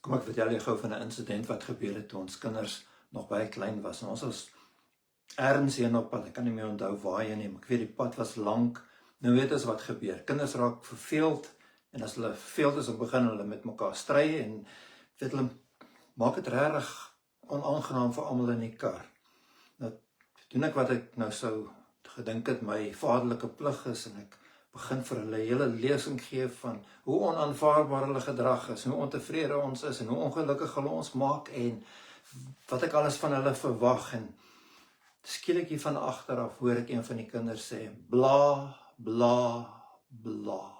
Kom ek vertel jou gou van 'n insident wat gebeur het toe ons kinders nog baie klein was. En ons was ergens heen op pad, ek kan nie meer onthou waarheen nie, maar ek weet die pad was lank. Nou weet ons wat gebeur. Kinders raak verveeld en as hulle verveeld is, dan begin hulle met mekaar stry en weet hulle maak dit regtig onaangenaam vir almal in die kar. Nou doen ek wat ek nou sou gedink het my vaderlike plig is en ek begin vir hulle hele lesing gee van hoe onaanvaarbaar hulle gedrag is, hoe ontevrede ons is en hoe ongelukkig hulle ons maak en wat ek alles van hulle verwag. En skielik hier van agteraf hoor ek een van die kinders sê bla bla bla.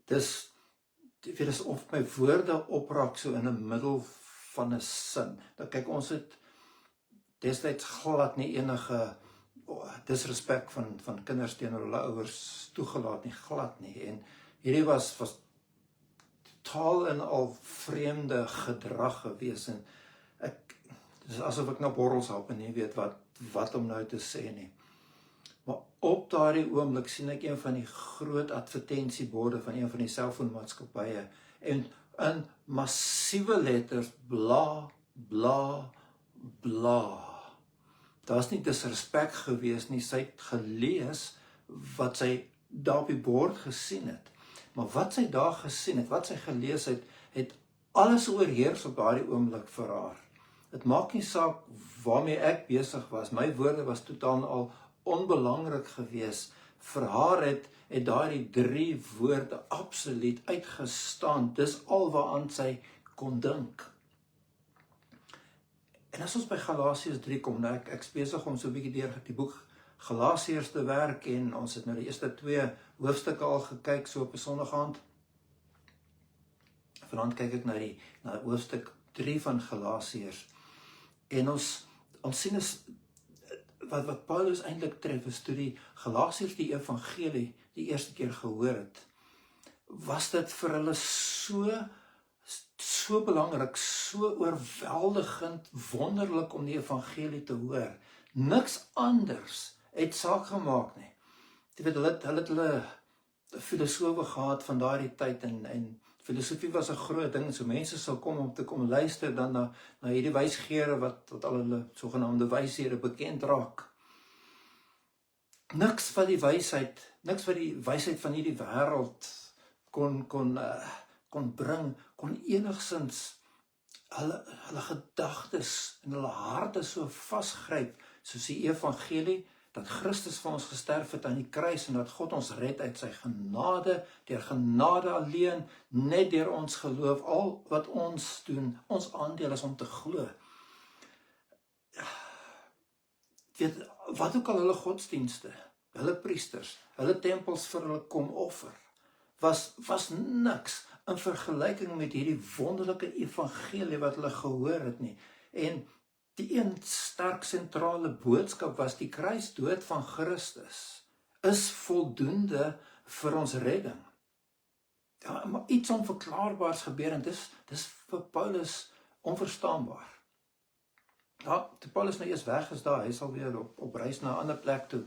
Dis of my woorde opraak so in 'n middel van 'n sin. Nou kyk, ons het destyds glad nie enige disrespek van kinders teenoor hulle ouers toegelaat nie, glad nie. En hierdie was totaal en al vreemde gedrag gewees en dis asof ek nou borrels hap en nie weet wat om nou te sê nie. Maar op daardie oomblik sien ek een van die groot advertensieborde van een van die selfoonmaatskappye en in massiewe letters bla bla bla. Daar's nie disrespek gewees nie, sy het gelees wat sy daar op die bord gesien het. Maar wat sy daar gesien het, wat sy gelees het alles oorheers op daardie oomblik vir haar. Dit maak nie saak waarmee ek besig was, my woorde was totaal al onbelangrik gewees. Vir haar het daardie 3 woorde absoluut uitgestaan, dis al waaraan sy kon dink. En as ons by Galasiërs 3 kom, nou ek is besig om so 'n bietjie deur die boek Galasiërs te werk en ons het nou die eerste 2 hoofstukke al gekyk so op 'n Sondag aand. Vanaand kyk ek na hoofstuk 3 van Galasiërs. En ons sien is wat Paulus eintlik tref is toe die Galasiërs die evangelie die eerste keer gehoor het. Was dit vir hulle so belangrik, so oorweldigend, wonderlik om die evangelie te hoor. Niks anders het saak gemaak nie. Jy weet, hulle het hulle filosofe gehad van daardie tyd en filosofie was 'n groot ding, so mense sal kom om te kom luister dan na hierdie wysgeere wat al hulle sogenaamde wyshede bekend raak. Niks wat die wysheid van hierdie wêreld kon bring, kon enigsins hulle gedagtes en hulle harte so vasgryp, soos die evangelie, dat Christus vir ons gesterf het aan die kruis en dat God ons red uit sy genade, deur genade alleen, net deur ons geloof. Al wat ons doen, ons aandeel is om te glo. Weet, wat ook al hulle godsdienste, hulle priesters, hulle tempels vir hulle kom offer, was niks in vergelyking met hierdie wonderlike evangelie wat hulle gehoor het nie. En die een sterk sentrale boodskap was die kruisdood van Christus is voldoende vir ons redding. Ja, maar iets onverklaarbaars gebeur en dis vir Paulus onverstaanbaar. Ja, toe Paulus nou eers weg is daar, hy sal weer op reis na 'n ander plek toe.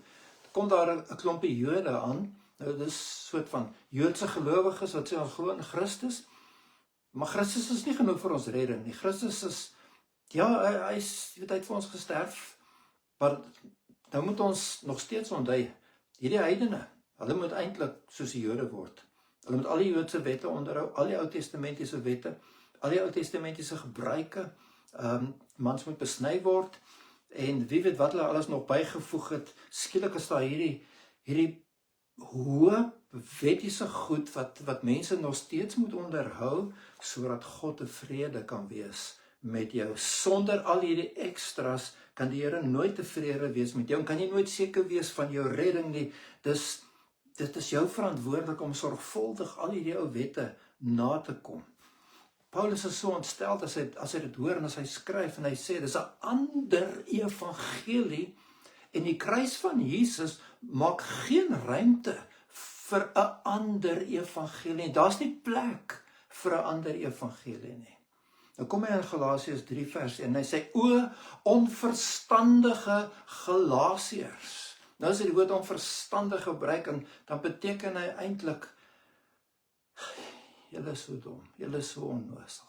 Kom daar 'n klompie Jode aan. Nou dis soort van Joodse gelowiges wat sê ons glo in Christus. Maar Christus is nie genoeg vir ons redding nie. Christus is hy het vir ons gesterf, maar nou moet ons nog steeds onthou, hierdie heidene, hulle moet eintlik soos die Jode word. Hulle moet al die Joodse wette onderhou, al die Ou Testamentiese wette, al die Ou Testamentiese gebruike, mans moet besny word, en wie weet wat hulle alles nog bygevoeg het. Skielik is daar hierdie hoë wettiese goed wat mense nog steeds moet onderhou, sodat God tevrede kan wees met jou. Sonder al hierdie extras kan die Here nooit tevrede wees met jou, en kan jy nooit seker wees van jou redding nie. Dit is jou verantwoordelik om sorgvuldig al hierdie ou wette na te kom. Paulus is so ontstel as hy dit hoor en as hy skryf en hy sê, dis 'n ander evangelie, en die kruis van Jesus maak geen ruimte vir 'n ander evangelie. Daar's nie plek vir 'n ander evangelie nie. Nou kom hy in Galasiërs 3 vers 1, en hy sê, o onverstandige Galasiërs. Nou as hy die woord onverstandig gebruik, en dan beteken hy eintlik, julle is so dom, julle is so onnoosel.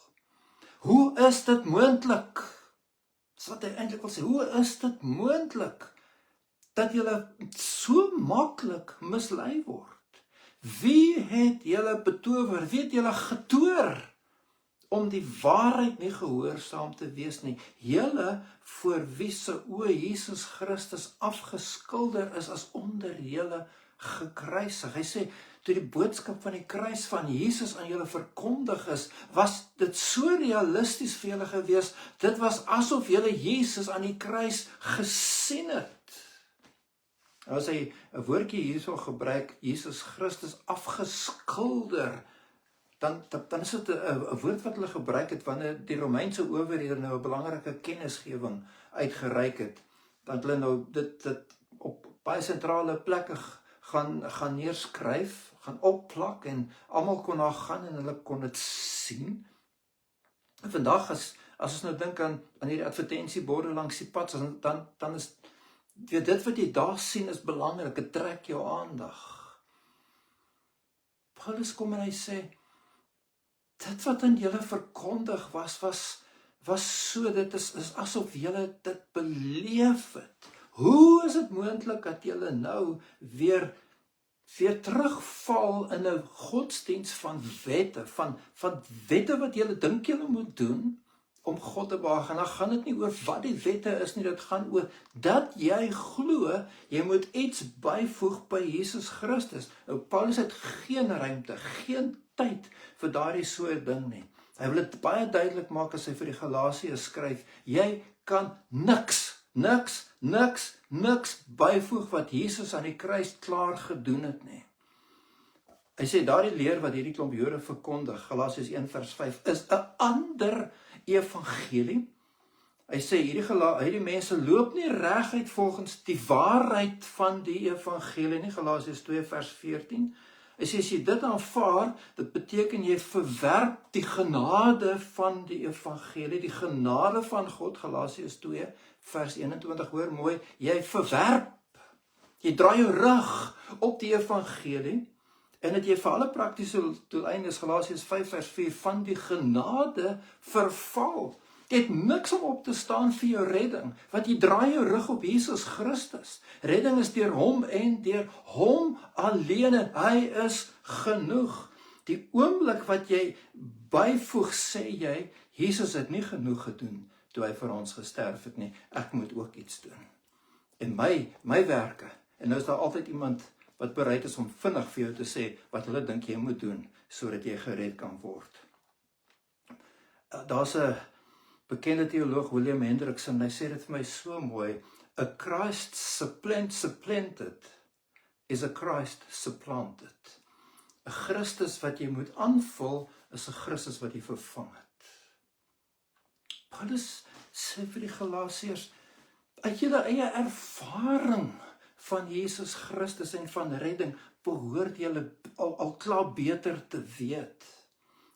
Hoe is dit moontlik? Dis wat hy eintlik wil sê, hoe is dit moontlik dat julle so maklik mislei word? Wie het julle betower? Wie het julle getoor om die waarheid nie gehoorsaam te wees nie? Julle voor wie se oë Jesus Christus afgeskilder is as onder julle gekruisig. Hy sê, toe die boodskap van die kruis van Jesus aan julle verkondig is, was dit so realisties vir julle gewees, dit was asof julle Jesus aan die kruis gesien het. As hy 'n woordjie hierso gebruik, Jesus Christus afgeskilder, dan is dit 'n woord wat hulle gebruik het wanneer die Romeinse owerhede nou 'n belangrike kennisgewing uitgereik het, dat hulle nou dit op baie sentrale plekke gaan neerskryf, gaan opplak en almal kon daar gaan en hulle kon dit sien. En vandag as ons nou dink aan hierdie advertensieborde langs die pad, dan is dit wat jy daar sien is belangrik, dit trek jou aandag. Paulus kom en hy sê, dit wat in julle verkondig was so, dit is asof julle dit beleef het. Hoe is dit moontlik dat julle nou weer terugval in 'n godsdiens van wette, van wette wat julle dink julle moet doen om God te behaag? En dan gaan dit nie oor wat die wette is nie, dit gaan oor dat jy glo, jy moet iets byvoeg by Jesus Christus. Nou, Paulus het geen ruimte, geen tyd vir daardie soort ding nie. Hy wil dit baie duidelik maak as hy vir die Galasiërs skryf, jy kan niks byvoeg wat Jesus aan die kruis klaar gedoen het nie. Hy sê, daardie leer wat hierdie klomp Jode verkondig, Galasiërs 1 vers 5, is 'n ander evangelie. Hy sê, hierdie mense loop nie reguit volgens die waarheid van die evangelie nie, Galasiërs 2 vers 14. Hy sê, as jy dit aanvaar, dit beteken jy verwerp die genade van die evangelie, die genade van God, Galasiërs 2 vers 21, hoor mooi, jy verwerp, jy draai jou rug op die evangelie, en dat jy vir alle praktiese doeleindes, Galasiërs 5 vers 4, van die genade verval. Jy het niks om op te staan vir jou redding, want jy draai jou rug op Jesus Christus. Redding is deur hom en deur hom alleen, en hy is genoeg. Die oomblik wat jy byvoeg, sê jy, Jesus het nie genoeg gedoen toe hy vir ons gesterf het nie, ek moet ook iets doen. En my werke, en nou is daar altyd iemand wat bereid is om vinnig vir jou te sê wat hulle dink jy moet doen, sodat jy gered kan word. Daar's 'n bekende teoloog, William Hendriksen, hy sê dit vir my so mooi, a Christ supplanted is a Christ supplanted. 'n Christus wat jy moet aanvul, is 'n Christus wat jy vervang het. Paulus sê vir die Galasiërs, uit julle eie ervaring van Jesus Christus en van redding, behoort julle al klaar beter te weet.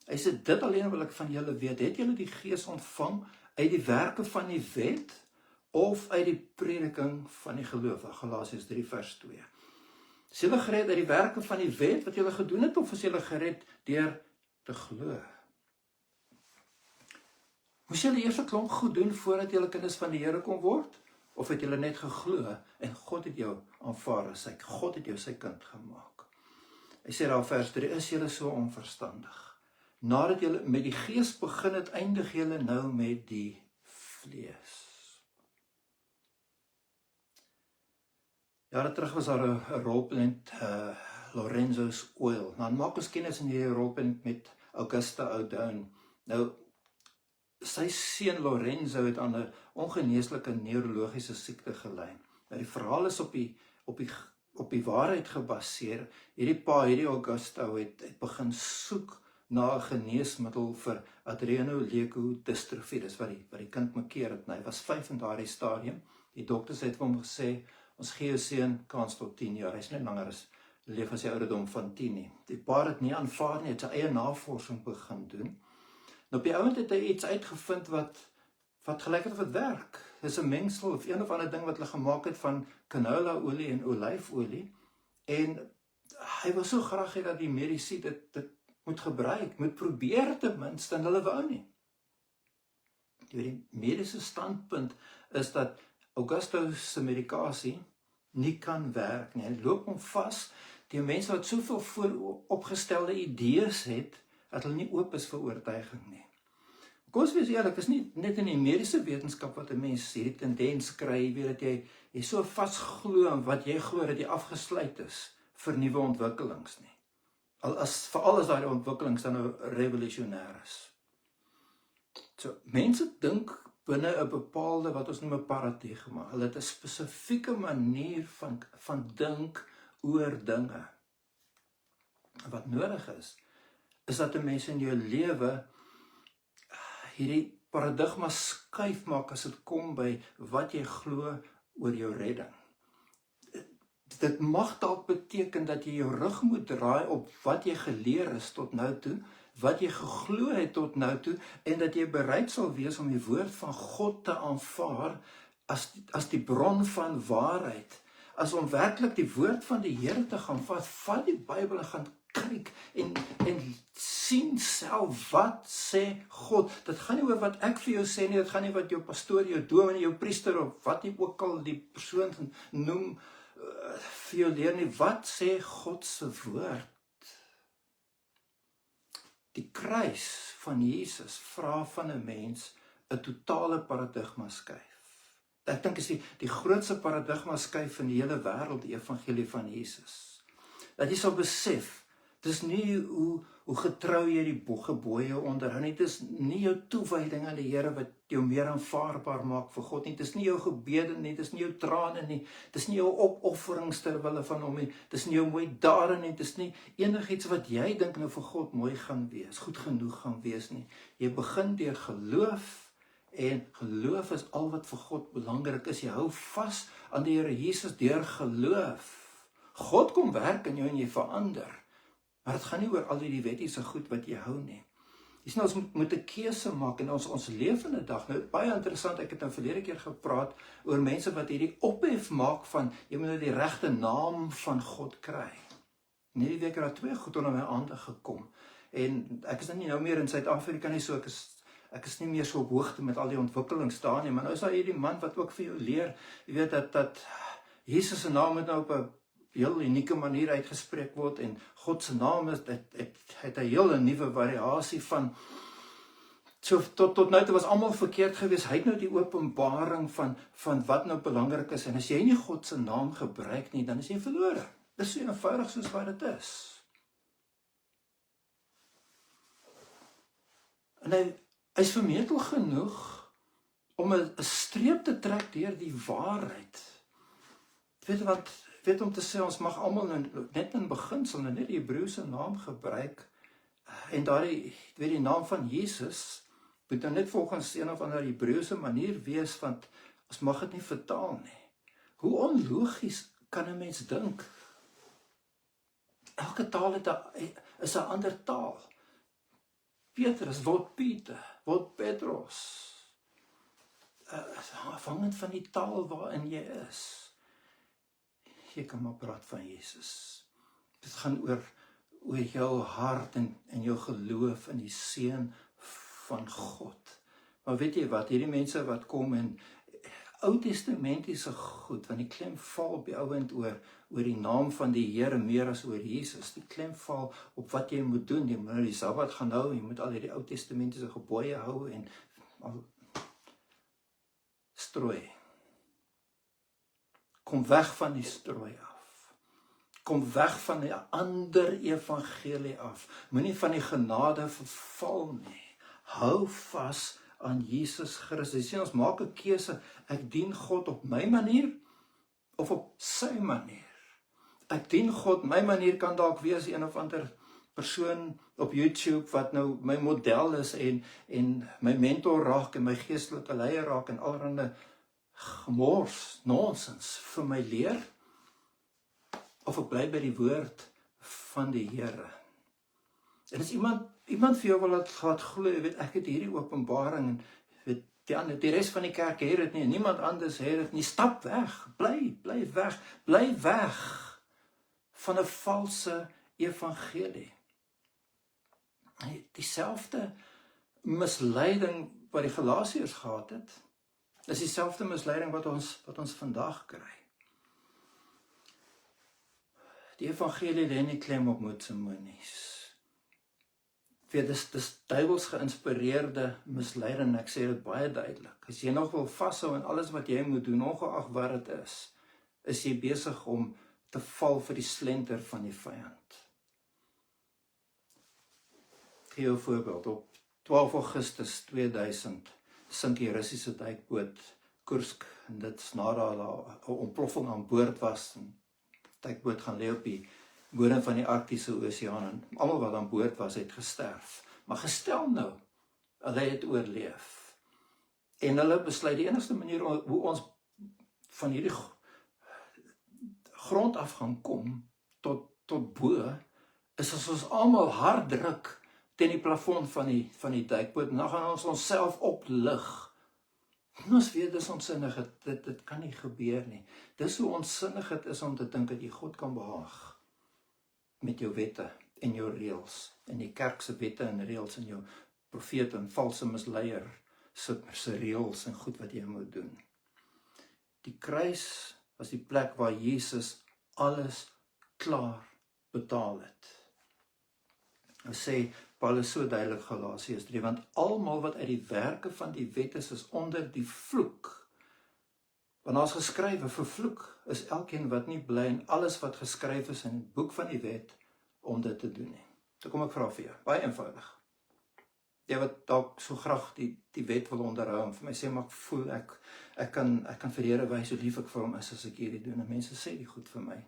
Hy sê, dit alleen wil ek van julle weet, het julle die Gees ontvang uit die werke van die wet, of uit die prediking van die geloof, Galasiërs 3 vers 2. Is julle gered uit die werke van die wet, wat julle gedoen het, of is julle gered deur te glo? Moes julle eers 'n klomp goed doen, voordat julle kinders van die Here kon word? Of het julle net geglo, en God het jou aanvaar as God het jou sy kind gemaak? Hy sê daar vers 3, is julle so onverstandig? Nadat julle met die Gees begin het, eindig julle nou met die vlees. Jare terug was daar 'n rolprent, Lorenzo's Oil. Nou, maak ons kennis in hierdie rolprent met Augusta O'Down. Nou, sy seun Lorenzo het aan 'n ongeneeslike neurologiese siekte gely. Nou, die verhaal is op die waarheid gebaseer. Hierdie Augusta het begin soek na 'n geneesmiddel vir adrenoleukodystrophy, dis wat die kind mekeer het. Hy was 5 in daardie stadium. Die dokters het vir hom gesê, ons gee jou seun kans tot 10 jaar. Hy is net langer as leef as sy ouderdom van 10 nie. Die pa het nie aanvaar nie, het sy eie navorsing begin doen. Nou op die ouend het hy iets uitgevind wat gelyk het of het werk. Dis 'n mengsel of een of ander ding wat hulle gemaak het van canola olie en olyfolie. En hy wil so graag hê dat die mediese dit moet gebruik, moet probeer ten minste, en hulle wou nie. Die mediese standpunt is dat Augustus se medikasie nie kan werk nie. Hy loop hom vas teen mense wat soveel vooropgestelde idees het, dat hulle nie oop is vir oortuiging nie. Kom ons wees eerlik, is nie net in die mediese wetenskap wat 'n mens hierdie tendens kry, jy weet dat jy so vasglo aan wat jy glo dat jy afgesluit is vir nuwe ontwikkelings nie. Veral as daai ontwikkelings dan nou revolusionêr is. So, mense dink binne 'n bepaalde, wat ons noem 'n paradigma. Hulle het 'n spesifieke manier van dink oor dinge. Wat nodig is dat 'n mens in jou lewe hierdie paradigma skuif maak as dit kom by wat jy glo oor jou redding. Dit mag dalk beteken dat jy jou rug moet draai op wat jy geleer is tot nou toe, wat jy geglo het tot nou toe, en dat jy bereid sal wees om die woord van God te aanvaar as die bron van waarheid, as om werklik die woord van die Here te gaan vat die Bybel en gaan kyk en sien self wat sê God. Dit gaan nie oor wat ek vir jou sê nie, dit gaan nie wat jou pastoor, jou dominee, jou priester of wat jy ook al die persoon noem vir jou leer nie. Wat sê God se woord? Die kruis van Jesus vra van 'n mens 'n totale paradigma skuif. Ek dink is die grootste paradigma skuif in die hele wêreld, die evangelie van Jesus. Dat jy sal besef, dis nie hoe getrou jy die gebooie onderhou nie, dis nie jou toewyding aan die Here wat jou meer aanvaarbaar maak vir God nie, dis nie jou gebede nie, dis nie jou trane nie, dis nie jou opofferings ter wille van hom nie, dis nie jou mooi dade nie, dis nie enigiets wat jy dink nou vir God mooi gaan wees, goed genoeg gaan wees nie. Jy begin deur geloof, en geloof is al wat vir God belangrik is. Jy hou vas aan die Here Jesus deur geloof. God kom werk in jou en jy verander. Maar het gaan nie oor al die wettiese goed wat jy hou nie. Jy sien, ons moet 'n keuse maak in ons lewende dag. Nou, baie interessant, ek het nou verlede keer gepraat oor mense wat hierdie ophef maak van, jy moet nou die regte naam van God kry. En hierdie week het daar 2 goed onder my aandag gekom. En ek is nou meer in Suid-Afrika nie, so ek is nie meer so op hoogte met al die ontwikkelings daar nie, maar nou is daar hierdie man wat ook vir jou leer, jy weet dat Jesus se naam het nou op 'n heel unieke manier uitgespreek word, en God se naam het 'n hele nuwe variasie van, so tot nou toe was almal verkeerd geweest. Hy het nou die openbaring van wat nou belangrik is, en as jy nie God se naam gebruik nie, dan is jy verlore. Dis so eenvoudig soos wat dit is. En hy is vermetel genoeg om 'n streep te trek deur die waarheid. Weet om te sê, ons mag almal net in beginsel net die Hebreëse naam gebruik, en die naam van Jesus moet dan net volgens een of ander Hebreëse manier wees, want ons mag dit nie vertaal nie. Hoe onlogies kan 'n mens dink? Elke taal is 'n ander taal. Petrus word Pieter, word Petros. Afhangend van die taal waarin jy is. Jy kan maar praat van Jesus. Dit gaan oor jou hart en jou geloof in die seun van God. Maar weet jy wat, hierdie mense wat kom en Ou Testamentiese goed, want die klem val op die ouend oor die naam van die Here meer as oor Jesus. Die klem val op wat jy moet doen. Jy moet die Sabbat gaan hou, jy moet al hierdie Ou Testamentiese gebooie hou en al strooi. Kom weg van die strooi af. Kom weg van die ander evangelie af. Moenie van die genade verval nie. Hou vas aan Jesus Christus. Sien, ons maak 'n keuse. Ek dien God op my manier of op sy manier. Ek dien God, my manier kan dalk wees een of ander persoon op YouTube wat nou my model is en my mentor raak en my geestelike leier raak en allerhande gemors, nonsens vir my leer, of ek bly by die woord van die Here. En as iemand vir jou wil laat glo, weet ek het hierdie openbaring, en weet die res van die kerk het dit nie, niemand anders het dit nie, stap weg, bly weg van 'n valse evangelie. dieselfde misleiding wat die Galasiërs gehad het, is dieselfde misleiding wat ons vandag kry. Die evangelie lê nie klem op moedsemonies. Dis duiwels geïnspireerde misleiding, ek sê dit baie duidelik. As jy nog wil vashou in alles wat jy moet doen, ongeag wat dit is jy besig om te val vir die slenter van die vyand. Ek gee jou 'n voorbeeld. Op 12 Augustus 2000 sink die Russiese duikboot Kursk, en dit is nadat daar 'n ontploffing aan boord was, en die duikboot gaan lê op die bodem van die Arktiese Oseaan, en almal wat aan boord was, het gesterf. Maar gestel nou, hulle het oorleef. En hulle besluit, die enigste manier hoe ons van hierdie grond af gaan kom, tot bo, is as ons almal hard druk teen die plafon van die duikboot, en dan gaan ons onsself oplig. En ons weet, dis onsinnig, dit kan nie gebeur nie. Dis hoe onsinnig het is om te dink dat jy God kan behaag met jou wette en jou reëls, en die kerk se wette en reëls, en jou profete en valse misleier se reëls en goed wat jy moet doen. Die kruis was die plek waar Jesus alles klaar betaal het. Nou sê Paulus so duidelik Galasiërs 3, want almal wat uit die werke van die wet is onder die vloek. Want daar is geskrywe, vervloek is elkeen wat nie bly in alles wat geskryf is in die boek van die wet, om dit te doen nie. So kom ek vra vir jou, baie eenvoudig. Jy wat dalk so graag die wet wil onderhou, en vir my sê, maar ek voel, ek kan vir die Here wys hoe lief ek vir hom is as ek hierdie doen, en mense sê die goed vir my.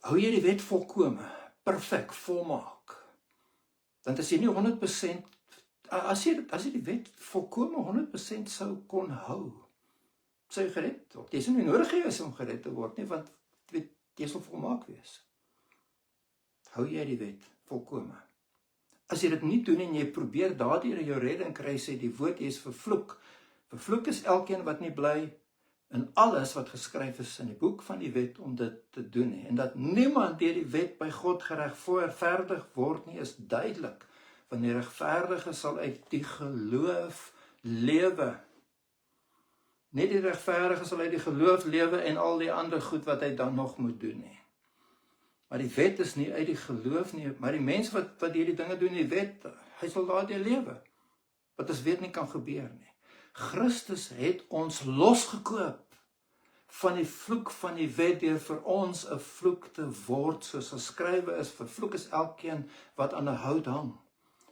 Hou jy die wet volkome, perfek, volmaak, want as jy nie 100%, as jy die wet volkome 100% sou kon hou, sou jy gered word. Jy is nie nodig gewees om gered te word nie, want jy sal volmaak wees. Hou jy die wet volkome. As jy dit nie doen en jy probeer daardeur jou redding kry, sê die woord, jy is vervloek. Vervloek is elkeen wat nie bly in alles wat geskryf is in die boek van die wet om dit te doen nie. En dat niemand deur die wet by God geregverdig word nie, is duidelik. Want die regverdige sal uit die geloof lewe. Net die regverdige sal uit die geloof lewe en al die ander goed wat hy dan nog moet doen nie. Maar die wet is nie uit die geloof nie, maar die mens wat hierdie dinge doen in die wet, hy sal daardeur lewe. Wat ons weet nie kan gebeur nie. Christus het ons losgekoop van die vloek van die wet deur vir ons 'n vloek te word, soos geskrywe is, vervloek is elkeen wat aan 'n hout hang,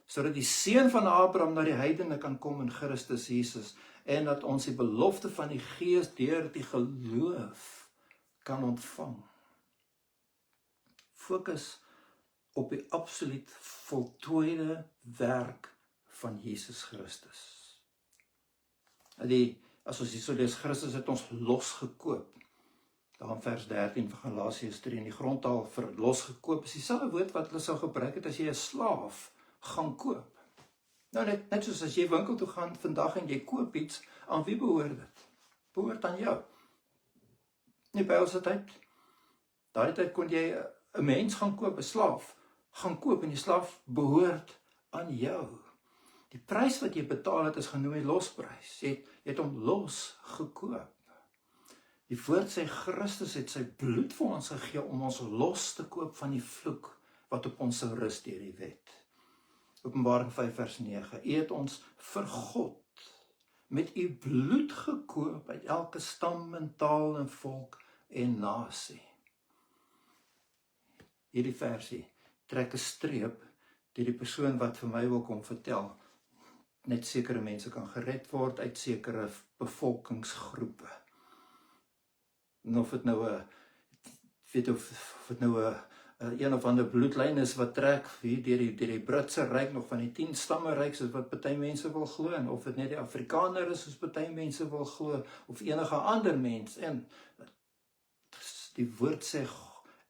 sodat die seun van Abraham na die heidene kan kom in Christus Jesus, en dat ons die belofte van die Gees deur die geloof kan ontvang. Fokus op die absoluut voltooide werk van Jesus Christus. As ons hier so lees, Christus het ons losgekoop. Daar in vers 13 van Galasiërs 3, in die grondtaal vir losgekoop, is dieselfde woord wat hulle sou gebruik het as jy 'n slaaf gaan koop. Nou net soos as jy winkel toe gaan vandag en jy koop iets, aan wie behoort dit? Behoort aan jou. Nie by ons tyd. Daardie tyd kon jy 'n mens gaan koop, 'n slaaf gaan koop, en die slaaf behoort aan jou. Die prys wat jy betaal het is genoem die losprys. Jy het hom losgekoop. Die woord sê Christus het sy bloed vir ons gegee om ons los te koop van die vloek wat op ons sou rus deur die wet. Openbaring 5 vers 9. U het ons vir God met u bloed gekoop uit elke stam en taal en volk en nasie. Hierdie versie trek 'n streep deur die persoon wat vir my wil kom vertel, net sekere mense kan gered word uit sekere bevolkingsgroepe. En of dit nou een of ander bloedlyn is wat trek hier deur die Britse ryk, nog van die 10 stamme ryk, soos wat party mense wil glo, en of dit net die Afrikaner is, soos party mense wil glo, of enige ander mens. En die woord sê,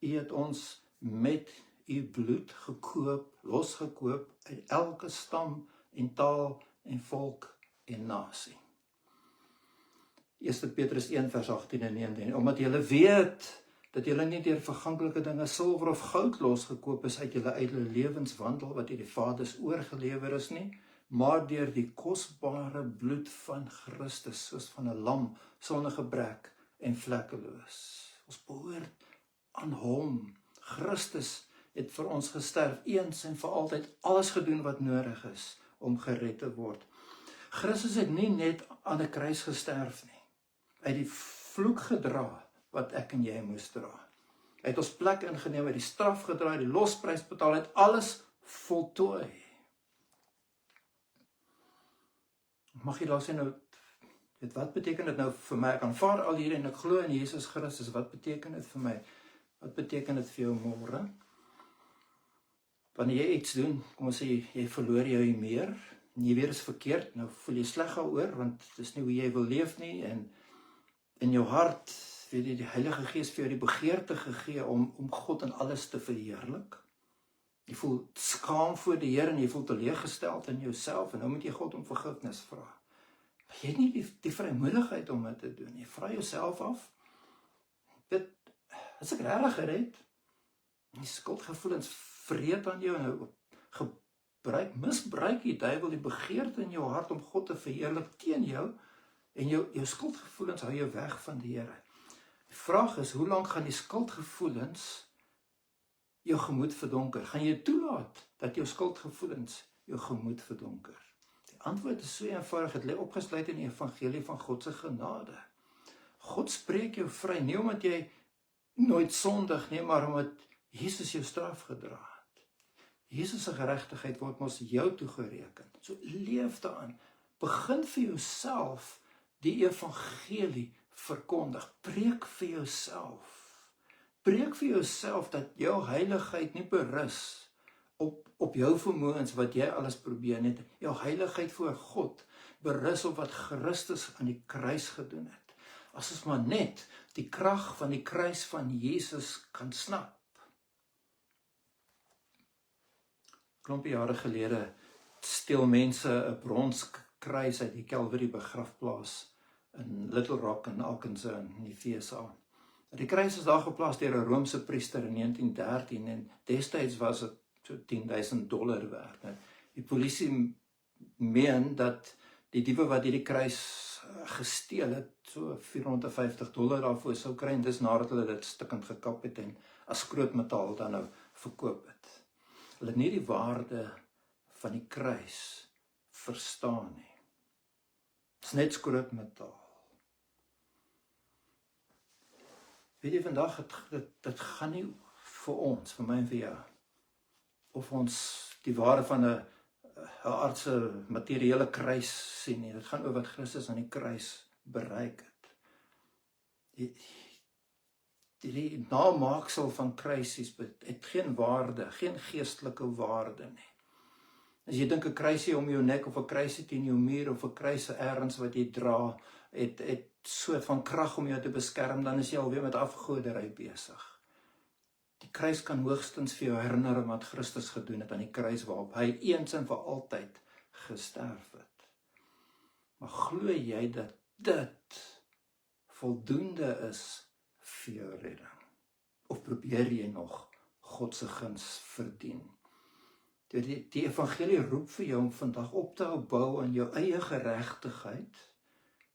u het ons met u bloed gekoop, losgekoop, uit elke stam en taal en volk en nasie. 1 Petrus 1 vers 18 en 19, omdat julle weet dat julle nie deur verganklike dinge silwer of goud losgekoop is uit julle ydelle lewenswandel wat deur die Vaders oorgelewer is nie, maar deur die kosbare bloed van Christus, soos van 'n lam sonder gebrek en vlekkeloos. Ons behoort aan hom. Christus het vir ons gesterf, eens en vir altyd alles gedoen wat nodig is om gered te word. Christus het nie net aan 'n kruis gesterf nie. Hy het die vloek gedra wat ek en jy moes dra. Hy het ons plek ingeneem, hy het die straf gedra, die losprys betaal, hy het alles voltooi. Mag jy daar sê nou, wat beteken dit nou vir my? Ek aanvaar al hier en ek glo in Jesus Christus. Wat beteken dit vir my? Wat beteken dit vir jou môre? Wanneer jy iets doen, kom ons sê, jy verloor jou meer, en jy weet is verkeerd, nou voel jy sleg daaroor, want dit is nie hoe jy wil leef nie, en in jou hart, weet jy, die Heilige Gees vir jou die begeerte gegee om God in alles te verheerlik. Jy voel skaam voor die Here en jy voel teleurgesteld in jouself, en nou moet jy God om vergifnis vra. Maar jy het nie die vrymoedigheid om dit te doen. Jy vra jouself af, is ek regtig gered? Die skuldgevoelens vreet aan jou, en misbruik die duiwel die begeerte in jou hart om God te verheerlik teen jou, en jou skuldgevoelens hou jou weg van die Here. Die vraag is, hoe lank gaan die skuldgevoelens jou gemoed verdonker? Gaan jy toelaat dat jou skuldgevoelens jou gemoed verdonker? Die antwoord is so eenvoudig, dit lê opgesluit in die evangelie van God se genade. God spreek jou vry, nie omdat jy nooit sondig nie, maar omdat Jesus jou straf gedra het. Jesus se geregtigheid word mos jou toegereken. So leef daaraan. Begin vir jouself die evangelie verkondig. Preek vir jouself. Preek vir jouself dat jou heiligheid nie berus op jou vermoëns wat jy alles probeer net. Jou heiligheid voor God berus op wat Christus aan die kruis gedoen het. As ons maar net die krag van die kruis van Jesus kan snap. Klompie jare gelede steel mense 'n bronskruis uit die Calvary begrafplaas in Little Rock in Arkansas in die VSA. Die kruis is daar geplaas deur 'n Romeinse priester in 1913 en destyds was dit so $10,000 werd. Die polisie meen dat die diewe wat hierdie kruis gesteel het, so $450 daarvoor sou kry, en dis nadat hulle dit stukkend gekap het en as skrootmetaal dan nou verkoop het. Hulle het nie die waarde van die kruis verstaan nie. Dit is net skrootmetaal. Weet jy, vandag, dit gaan nie vir ons, vir my en vir jou, of ons die waarde van 'n aardse materiële kruis sien nie. Dit gaan oor wat Christus aan die kruis bereik het. Die namaaksel van kruisies het geen waarde, geen geestelike waarde nie. As jy dink 'n kruisie om jou nek, of 'n kruisie teen jou muur, of 'n kruisie ergens wat jy dra, het soort van krag om jou te beskerm, dan is jy alweer met afgoderry besig. Die kruis kan hoogstens vir jou herinner wat Christus gedoen het aan die kruis waarop hy eens en vir altyd gesterf het. Maar glo jy dat dit voldoende is vir jou redding? Of probeer jy nog God se guns verdien? Die evangelie roep vir jou om vandag op te hou bou aan jou eie geregtigheid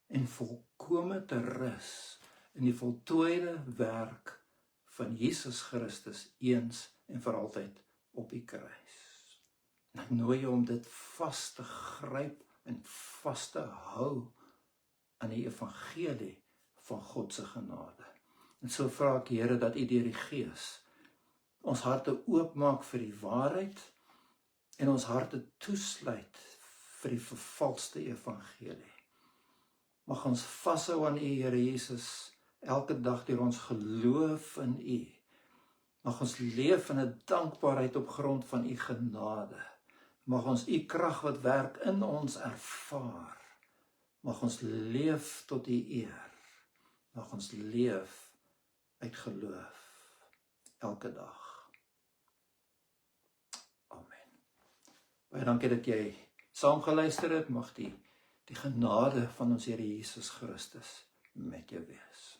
en volkome te rus in die voltooide werk van Jesus Christus eens en vir altyd op die kruis. En ek nooi jou om dit vas te gryp en vas te hou aan die evangelie van God se genade. En so vra ek, Here, dat U deur die Gees ons harte oopmaak vir die waarheid en ons harte toesluit vir die vervalste evangelie. Mag ons vashou aan U, Here Jesus, elke dag deur ons geloof in U. Mag ons leef in 'n dankbaarheid op grond van U genade. Mag ons U krag wat werk in ons ervaar. Mag ons leef tot U eer. Mag ons leef uit geloof elke dag. Amen. Baie dankie dat jy saam geluister het. Mag die genade van ons Here Jesus Christus met jou wees.